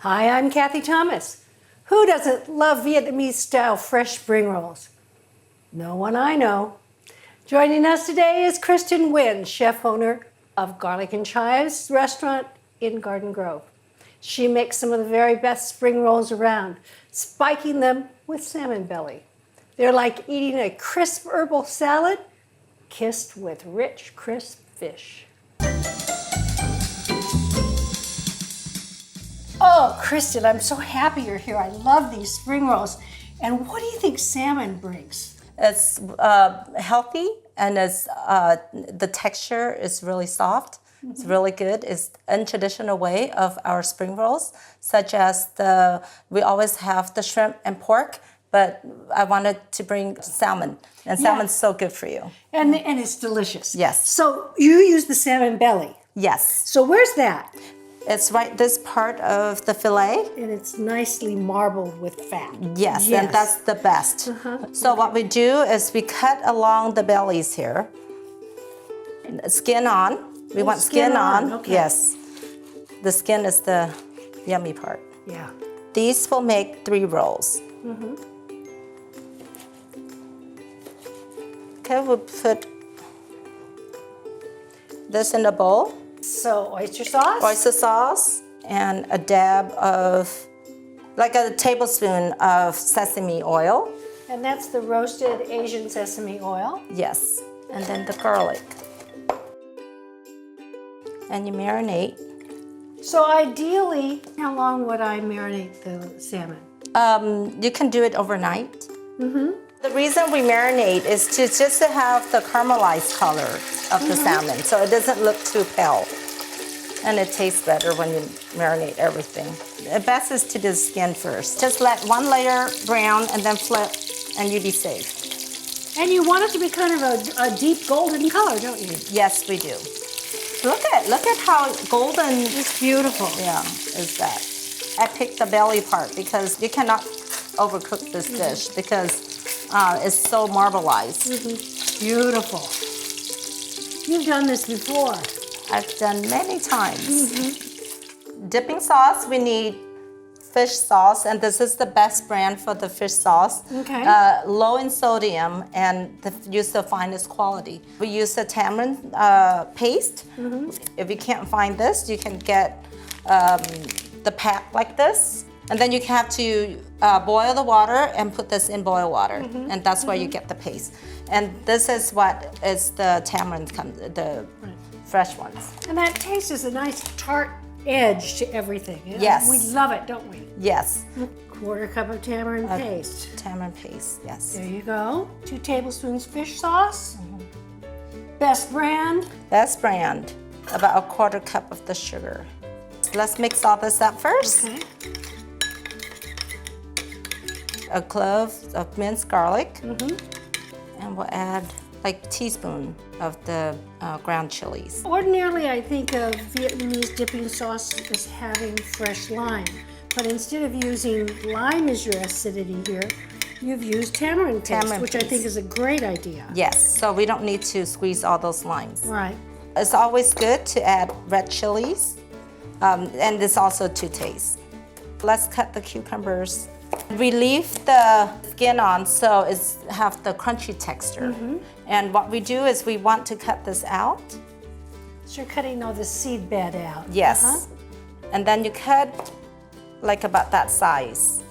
Hi, I'm Cathy Thomas. Who doesn't love Vietnamese-style fresh spring rolls? No one I know. Joining us today is Kristin Nguyen, chef-owner of Garlic and Chives restaurant in Garden Grove. She makes some of the very best spring rolls around, spiking them with salmon belly. They're like eating a crisp herbal salad kissed with rich, crisp fish. Oh, Kristin, I'm so happy you're here. I love these spring rolls. And what do you think salmon brings? It's healthy, and the texture is really soft. Mm-hmm. It's really good. It's untraditional way of our spring rolls, such as we always have the shrimp and pork, but I wanted to bring salmon, and salmon's so good for you. And it's delicious. Yes. So you use the salmon belly. Yes. So where's that? It's right this part of the fillet. And it's nicely marbled with fat. Yes, and that's the best. So what we do is we cut along the bellies here. Skin on. We want skin on. Okay. Yes. The skin is the yummy part. Yeah. These will make 3 rolls. Okay, we'll put this in a bowl. So oyster sauce? Oyster sauce and a dab of, like a tablespoon of sesame oil. And that's the roasted Asian sesame oil? Yes, and then the garlic. And you marinate. So ideally, how long would I marinate the salmon? You can do it overnight. The reason we marinate is just to have the caramelized color of the salmon, so it doesn't look too pale. And it tastes better when you marinate everything. The best is to do the skin first. Just let one layer brown and then flip, and you'll be safe. And you want it to be kind of a deep golden color, don't you? Yes, we do. Look at how golden. It's beautiful. Yeah, is that. I picked the belly part because you cannot overcook this dish because it's so marbleized. Beautiful. You've done this before. I've done many times. Dipping sauce, we need fish sauce, and this is the best brand for the fish sauce. Okay. Low in sodium and use the finest quality. We use the tamarind paste. If you can't find this, you can get the pack like this. And then you have to boil the water and put this in boil water, and that's where you get the paste. And this is what is the tamarind, the fresh ones. And that taste is a nice tart edge to everything. Yes. We love it, don't we? Yes. 1/4 cup of tamarind paste. Tamarind paste, yes. There you go. 2 tablespoons fish sauce. Best brand. Best brand. About 1/4 cup of the sugar. Let's mix all this up first. Okay. A clove of minced garlic. And we'll add like a teaspoon of the ground chilies. Ordinarily, I think of Vietnamese dipping sauce as having fresh lime. But instead of using lime as your acidity here, you've used tamarind paste, which I think is a great idea. Yes, so we don't need to squeeze all those limes. Right. It's always good to add red chilies, and it's also to taste. Let's cut the cucumbers. We leave the skin on so it's have the crunchy texture. And what we do is we want to cut this out. So you're cutting all the seed bed out. Yes. And then you cut like about that size.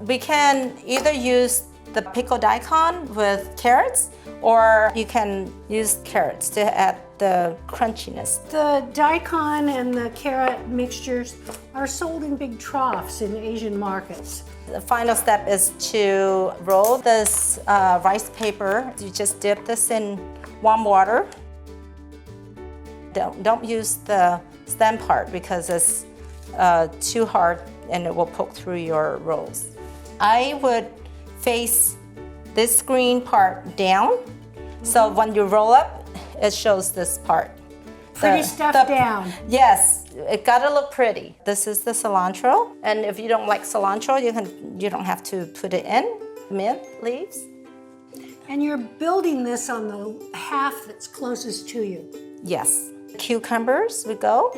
We can either use the pickled daikon with carrots, or you can use carrots to add the crunchiness. The daikon and the carrot mixtures are sold in big troughs in Asian markets. The final step is to roll this rice paper. You just dip this in warm water. Don't use the stem part because it's too hard and it will poke through your rolls. I would face this green part down, so when you roll up, it shows this part. Pretty stuffed down. Yes, it gotta look pretty. This is the cilantro, and if you don't like cilantro, you don't have to put it in. Mint leaves. And you're building this on the half that's closest to you. Yes. Cucumbers, we go.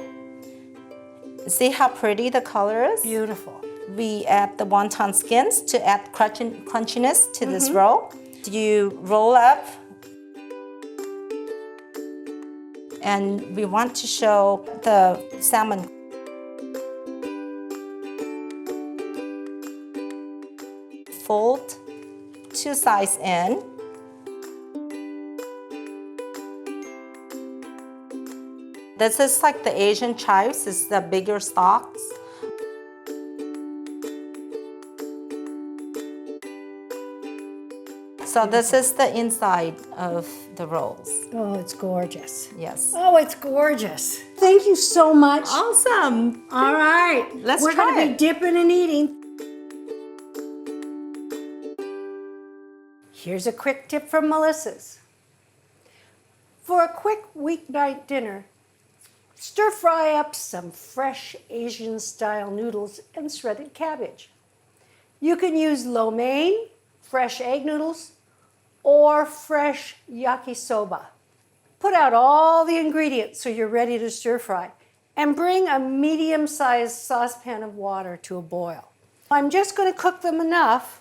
See how pretty the color is? Beautiful. We add the wonton skins to add crunchiness to this roll. You roll up, and we want to show the salmon. Fold two sides in. This is like the Asian chives, it's the bigger stalks. So this is the inside of the rolls. Oh, it's gorgeous. Yes. Oh, it's gorgeous. Thank you so much. Awesome. All right. Let's We're try going to be it. dipping and eating. Here's a quick tip from Melissa's. For a quick weeknight dinner, stir fry up some fresh Asian style noodles and shredded cabbage. You can use lo mein, fresh egg noodles, or fresh yakisoba. Put out all the ingredients so you're ready to stir fry, and bring a medium-sized saucepan of water to a boil. I'm just going to cook them enough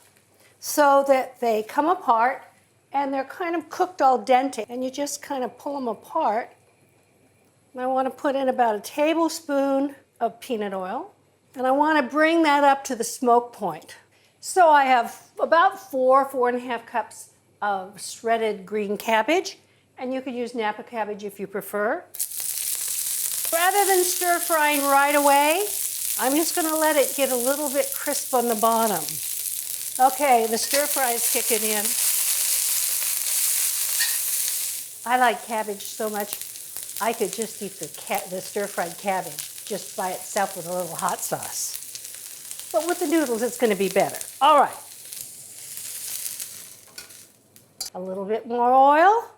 so that they come apart and they're kind of cooked al dente, and you just kind of pull them apart. And I want to put in about a tablespoon of peanut oil, and I want to bring that up to the smoke point. So I have about 4.5 cups of shredded green cabbage, and you could use Napa cabbage if you prefer. Rather than stir frying right away, I'm just going to let it get a little bit crisp on the bottom. Okay, the stir fry is kicking in. I like cabbage so much, I could just eat the stir-fried cabbage just by itself with a little hot sauce. But with the noodles, it's going to be better. All right. A little bit more oil.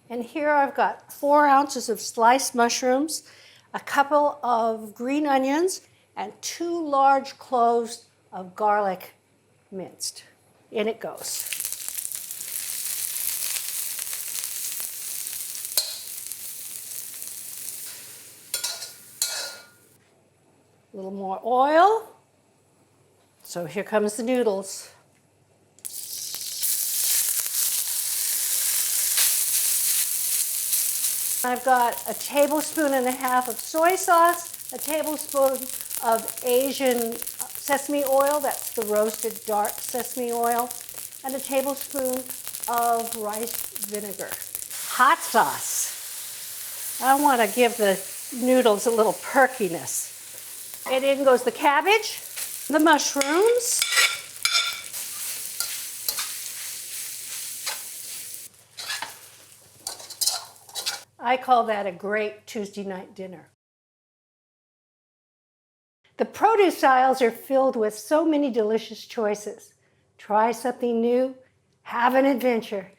And here I've got 4 ounces of sliced mushrooms, a couple of green onions, and 2 large cloves of garlic minced. In it goes. A little more oil. So here comes the noodles. I've got a tablespoon and a half of soy sauce, a tablespoon of Asian sesame oil, that's the roasted dark sesame oil, and a tablespoon of rice vinegar. Hot sauce. I want to give the noodles a little perkiness. And in goes the cabbage, the mushrooms, I call that a great Tuesday night dinner. The produce aisles are filled with so many delicious choices. Try something new, have an adventure,